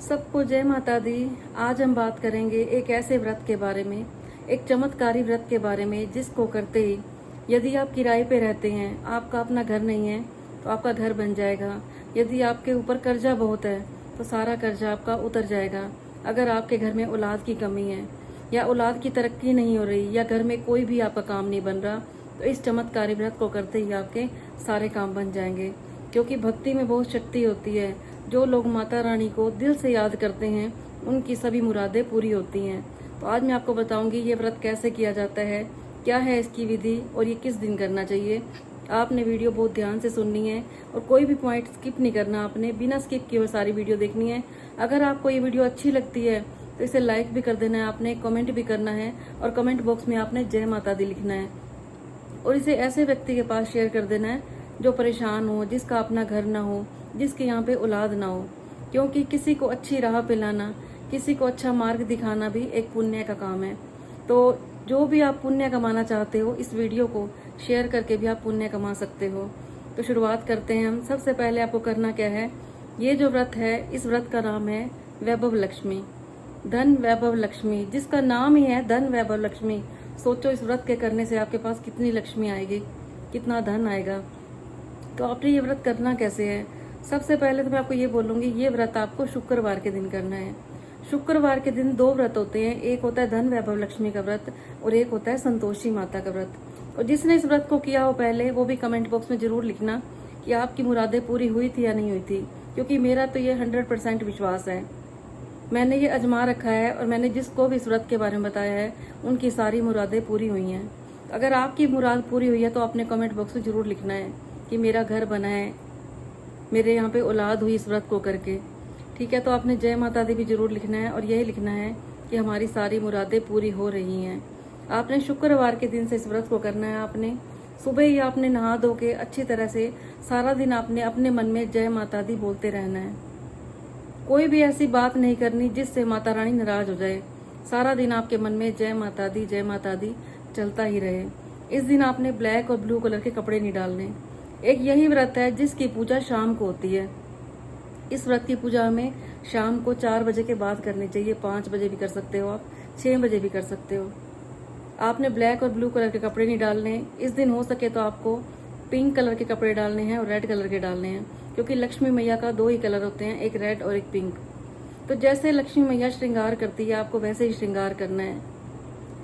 सबको जय माता दी। आज हम बात करेंगे एक ऐसे व्रत के बारे में, एक चमत्कारी व्रत के बारे में जिसको करते ही यदि आप किराए पे रहते हैं, आपका अपना घर नहीं है तो आपका घर बन जाएगा। यदि आपके ऊपर कर्जा बहुत है तो सारा कर्जा आपका उतर जाएगा। अगर आपके घर में औलाद की कमी है या औलाद की तरक्की नहीं हो रही या घर में कोई भी आपका काम नहीं बन रहा, तो इस चमत्कारी व्रत को करते ही आपके सारे काम बन जाएंगे। क्योंकि भक्ति में बहुत शक्ति होती है। जो लोग माता रानी को दिल से याद करते हैं उनकी सभी मुरादें पूरी होती हैं। तो आज मैं आपको बताऊंगी ये व्रत कैसे किया जाता है, क्या है इसकी विधि और ये किस दिन करना चाहिए। आपने वीडियो बहुत ध्यान से सुननी है और कोई भी पॉइंट स्किप नहीं करना। आपने बिना स्किप किए हुए सारी वीडियो देखनी है। अगर आपको ये वीडियो अच्छी लगती है तो इसे लाइक भी कर देना है, आपने कमेंट भी करना है और कमेंट बॉक्स में आपने जय माता दी लिखना है और इसे ऐसे व्यक्ति के पास शेयर कर देना है जो परेशान हो, जिसका अपना घर ना हो, जिसके यहाँ पे औलाद ना हो। क्योंकि किसी को अच्छी राह पे लाना, किसी को अच्छा मार्ग दिखाना भी एक पुण्य का काम है। तो जो भी आप पुण्य कमाना चाहते हो, इस वीडियो को शेयर करके भी आप पुण्य कमा सकते हो। तो शुरुआत करते हैं हम। सबसे पहले आपको करना क्या है, ये जो व्रत है इस व्रत का नाम है वैभव लक्ष्मी, धन वैभव लक्ष्मी, जिसका नाम ही है धन वैभव लक्ष्मी। सोचो इस व्रत के करने से आपके पास कितनी लक्ष्मी आएगी, कितना धन आएगा। तो आपने ये व्रत करना कैसे है, सबसे पहले तो मैं आपको ये बोलूंगी, ये व्रत आपको शुक्रवार के दिन करना है। शुक्रवार के दिन दो व्रत होते हैं, एक होता है धन वैभव लक्ष्मी का व्रत और एक होता है संतोषी माता का व्रत। और जिसने इस व्रत को किया हो पहले, वो भी कमेंट बॉक्स में जरूर लिखना कि आपकी मुरादें पूरी हुई थी या नहीं हुई थी। क्योंकि मेरा तो ये 100% विश्वास है। मैंने ये आजमा रखा है और मैंने जिसको भी इस व्रत के बारे में बताया है उनकी सारी मुरादें पूरी हुई हैं। अगर आपकी मुराद पूरी हुई है तो आपने कमेंट बॉक्स में जरूर लिखना है कि मेरा घर बना है, मेरे यहाँ पे औलाद हुई इस व्रत को करके। ठीक है, तो आपने जय माता दी भी जरूर लिखना है और यही लिखना है कि हमारी सारी मुरादें पूरी हो रही हैं। आपने शुक्रवार के दिन से इस व्रत को करना है। आपने सुबह ही आपने नहा धो के अच्छी तरह से सारा दिन आपने अपने मन में जय माता दी बोलते रहना है। कोई भी ऐसी बात नहीं करनी जिससे माता रानी नाराज हो जाए। सारा दिन आपके मन में जय माता दी चलता ही रहे। इस दिन आपने ब्लैक और ब्लू कलर के कपड़े नहीं डालने। एक यही व्रत है जिसकी पूजा शाम को होती है। इस व्रत की पूजा हमें शाम को 4 बजे के बाद करनी चाहिए। 5 बजे भी कर सकते हो आप, 6 बजे भी कर सकते हो। आपने ब्लैक और ब्लू कलर के कपड़े नहीं डालने। इस दिन हो सके तो आपको पिंक कलर के कपड़े डालने हैं और रेड कलर के डालने हैं। क्योंकि लक्ष्मी मैया का 2 ही कलर होते हैं, एक रेड और एक पिंक। तो जैसे लक्ष्मी मैया श्रृंगार करती है, आपको वैसे ही श्रृंगार करना है।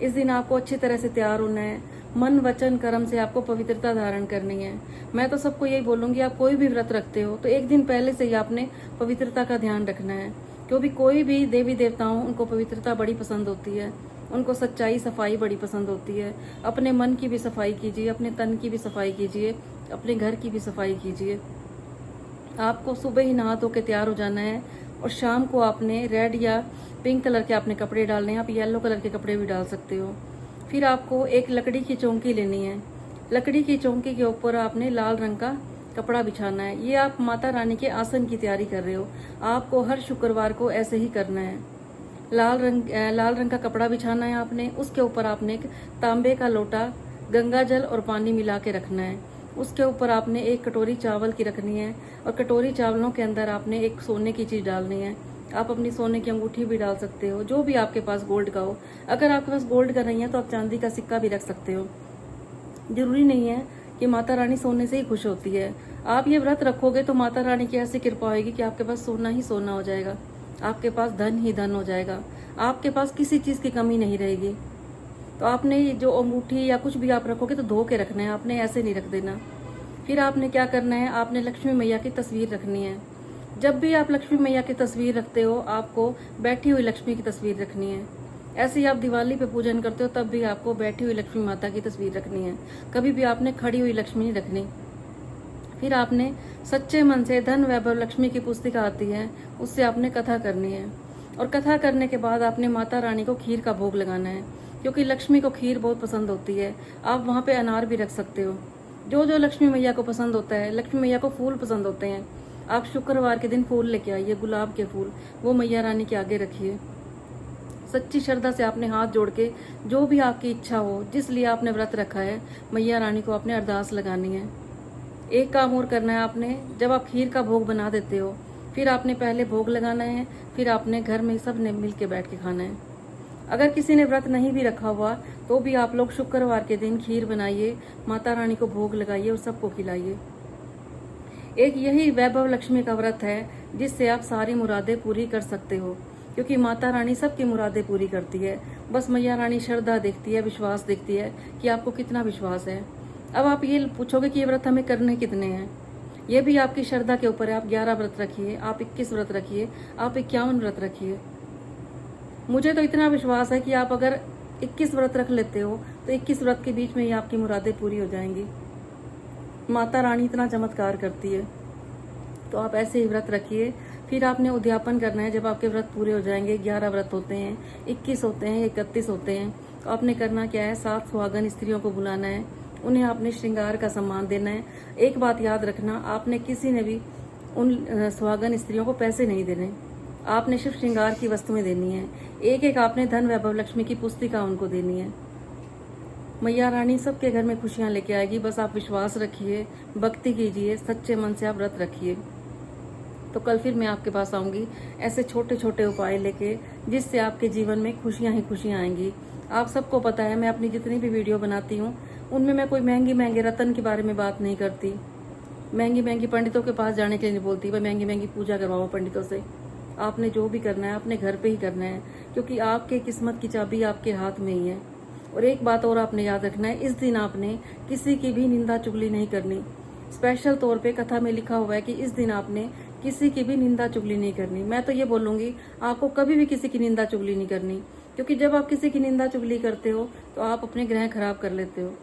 इस दिन आपको अच्छी तरह से तैयार होना है। मन वचन कर्म से आपको पवित्रता धारण करनी है। मैं तो सबको यही बोलूंगी, आप कोई भी व्रत रखते हो तो एक दिन पहले से ही आपने पवित्रता का ध्यान रखना है। क्योंकि कोई भी देवी देवताओं, उनको पवित्रता बड़ी पसंद होती है, उनको सच्चाई सफाई बड़ी पसंद होती है। अपने मन की भी सफाई कीजिए, अपने तन की भी सफाई कीजिए, अपने घर की भी सफाई कीजिए। आपको सुबह ही नहा धो के तैयार हो जाना है और शाम को आपने रेड या पिंक कलर के आपने कपड़े डालने हैं। आप येलो कलर के कपड़े भी डाल सकते हो। फिर आपको एक लकड़ी की चौकी लेनी है। लकड़ी की चौकी के ऊपर आपने लाल रंग का कपड़ा बिछाना है। ये आप माता रानी के आसन की तैयारी कर रहे हो। आपको हर शुक्रवार को ऐसे ही करना है। लाल रंग का कपड़ा बिछाना है आपने। उसके ऊपर आपने एक तांबे का लोटा गंगा जल और पानी मिला के रखना है। उसके ऊपर आपने एक कटोरी चावल की रखनी है और कटोरी चावलों के अंदर आपने एक सोने की चीज डालनी है। आप अपनी सोने की अंगूठी भी डाल सकते हो, जो भी आपके पास गोल्ड का हो। अगर आपके पास गोल्ड का नहीं है तो आप चांदी का सिक्का भी रख सकते हो। जरूरी नहीं है कि माता रानी सोने से ही खुश होती है। आप ये व्रत रखोगे तो माता रानी की ऐसी कृपा होगी कि आपके पास सोना ही सोना हो जाएगा, आपके पास धन ही धन हो जाएगा, आपके पास किसी चीज की कमी नहीं रहेगी। तो आपने जो अंगूठी या कुछ भी आप रखोगे तो धो के रखना है, आपने ऐसे नहीं रख देना। फिर आपने क्या करना है, आपने लक्ष्मी मैया की तस्वीर रखनी है। जब भी आप लक्ष्मी मैया की तस्वीर रखते हो, आपको बैठी हुई लक्ष्मी की तस्वीर रखनी है। ऐसे ही आप दिवाली पे पूजन करते हो तब भी आपको बैठी हुई लक्ष्मी माता की तस्वीर रखनी है। कभी भी आपने खड़ी हुई लक्ष्मी नहीं रखनी। फिर आपने सच्चे मन से धन वैभव लक्ष्मी की पुस्तिका आती है, उससे आपने कथा करनी है। और कथा करने के बाद आपने माता रानी को खीर का भोग लगाना है। क्योंकि लक्ष्मी को खीर बहुत पसंद होती है। आप वहाँ पे अनार भी रख सकते हो, जो जो लक्ष्मी मैया को पसंद होता है। लक्ष्मी मैया को फूल पसंद होते हैं। आप शुक्रवार के दिन फूल लेके आइए, गुलाब के फूल, वो मैया रानी के आगे रखिए। सच्ची श्रद्धा से आपने हाथ जोड़ के जो भी आपकी इच्छा हो, जिस लिए आपने व्रत रखा है, मैया रानी को आपने अरदास लगानी है। एक काम और करना है आपने, जब आप खीर का भोग बना देते हो फिर आपने पहले भोग लगाना है, फिर आपने घर में सब ने मिल के बैठ के खाना है। अगर किसी ने व्रत नहीं भी रखा हुआ तो भी आप लोग शुक्रवार के दिन खीर बनाइए, माता रानी को भोग लगाइए और सबको खिलाइए। एक यही वैभव लक्ष्मी का व्रत है जिससे आप सारी मुरादें पूरी कर सकते हो, क्योंकि माता रानी सबकी मुरादें पूरी करती है। बस मैया रानी श्रद्धा देखती है, विश्वास देखती है कि आपको कितना विश्वास है। अब आप ये पूछोगे कि ये व्रत हमें करने कितने हैं, ये भी आपकी श्रद्धा के ऊपर है। आप 11 व्रत रखिए, आप 21 व्रत रखिए, आप 51 व्रत रखिए। मुझे तो इतना विश्वास है कि आप अगर 21 व्रत रख लेते हो तो 21 व्रत के बीच में ही आपकी मुरादें पूरी हो जाएंगी। माता रानी इतना चमत्कार करती है। तो आप ऐसे ही व्रत रखिए। फिर आपने उद्यापन करना है। जब आपके व्रत पूरे हो जाएंगे, 11 व्रत होते हैं, 21 होते हैं, 31 होते हैं, तो आपने करना क्या है, 7 सुहागन स्त्रियों को बुलाना है। उन्हें आपने श्रृंगार का सम्मान देना है। एक बात याद रखना, आपने किसी ने भी उन सुहागन स्त्रियों को पैसे नहीं देने, आपने सिर्फ श्रृंगार की वस्तुएं देनी है। एक एक आपने धन वैभव लक्ष्मी की पुस्तिका उनको देनी है। मैया रानी सबके घर में खुशियां लेके आएगी। बस आप विश्वास रखिए, भक्ति कीजिए, सच्चे मन से आप व्रत रखिए। तो कल फिर मैं आपके पास आऊंगी ऐसे छोटे छोटे उपाय लेके, जिससे आपके जीवन में खुशियां ही खुशियां आएंगी। आप सबको पता है, मैं अपनी जितनी भी वीडियो बनाती हूँ उनमें मैं कोई महंगे रतन के बारे में बात नहीं करती, महंगी पंडितों के पास जाने के लिए नहीं बोलती, वह महंगी पूजा करवाओ पंडितों से। आपने जो भी करना है अपने घर पे ही करना है, क्योंकि आपके किस्मत की चाबी आपके हाथ में ही है। और एक बात और आपने याद रखना है, इस दिन आपने किसी की भी निंदा चुगली नहीं करनी। स्पेशल तौर पे कथा में लिखा हुआ है कि इस दिन आपने किसी की भी निंदा चुगली नहीं करनी। मैं तो ये बोलूंगी, आपको कभी भी किसी की निंदा चुगली नहीं करनी, क्योंकि जब आप किसी की निंदा चुगली करते हो तो आप अपने ग्रह खराब कर लेते हो।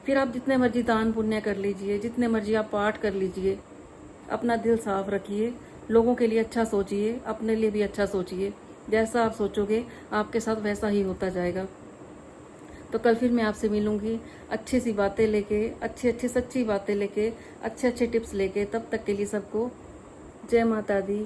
फिर आप जितने मर्जी दान पुण्य कर लीजिए, जितने मर्जी आप पाठ कर लीजिए, अपना दिल साफ रखिए, लोगों के लिए अच्छा सोचिए, अपने लिए भी अच्छा सोचिए। जैसा आप सोचोगे आपके साथ वैसा ही होता जाएगा। तो कल फिर मैं आपसे मिलूंगी अच्छी सी बातें लेके, अच्छी सच्ची बातें लेके, अच्छे टिप्स लेके। तब तक के लिए सबको जय माता दी।